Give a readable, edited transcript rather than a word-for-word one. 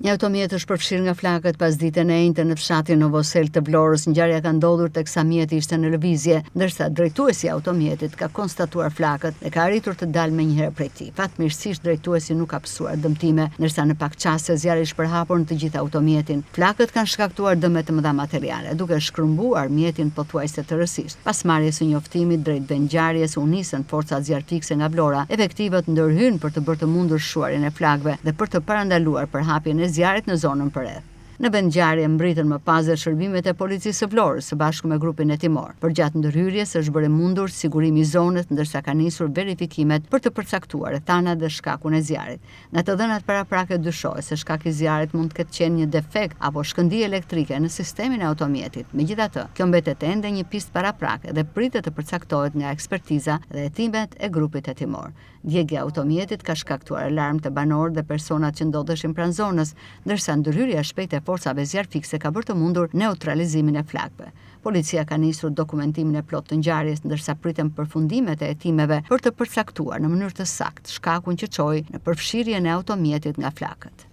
Një automjet është përfshirë nga flakët pas ditën e njëjtën në fshatin Novosel të Vlorës. Ngjarja ka ndodhur teksa mjeti ishte në lëvizje, ndërsa drejtuesi i automjetit ka konstatuar flakët dhe ka arritur të dalë menjëherë prej tij. Fatmirësisht drejtuesi nuk ka pësuar dëmtime, ndërsa në pak çaste zjarri është përhapur në të gjithë automjetin. Flakët kanë shkaktuar dëme të mëdha materiale, duke shkrumbuar mjetin pothuajse tërësisht. Pas marrjes së njoftimit drejt vendngjarjes u nisën forcat zjarrfikse nga Vlora. Efektivët ndërhyn për të bërë të mundur shuarjen e flakëve dhe për të parandaluar përhapjen e zjarrit në zonën përreth. Në vendngjarje mbritën më pas dhe shërbimet e policisë së Vlorës së bashku me grupin e Timor. Përgjatë ndërhyrjes është bërë mundur sigurimi i zonës, ndërsa ka nisur verifikimet për të përcaktuar rrethanat dhe shkakun e zjarrit. Nga të dhënat paraprake dyshohet se shkaki i zjarrit mund të ketë qenë një defekt apo shkëndijë elektrike në sistemin e automjetit. Megjithatë, kjo mbetet ende një pistë paraprake dhe pritet të përcaktohet nga ekspertiza dhe hetimet e grupit e Timor. Djegja e automjetit ka shkaktuar alarm të banorët dhe personat që ndodheshin pranë zonës, ndërsa ndërhyrja e shpejtë e forcave zjarrfikse ka bërë të mundur neutralizimin e flakëve. Policia ka nisur dokumentimin e plotë të ngjarjes, ndërsa priten përfundimet e hetimeve për të përcaktuar në mënyrë të saktë shkakun që çoi në përfshirjen e automjetit nga flakët.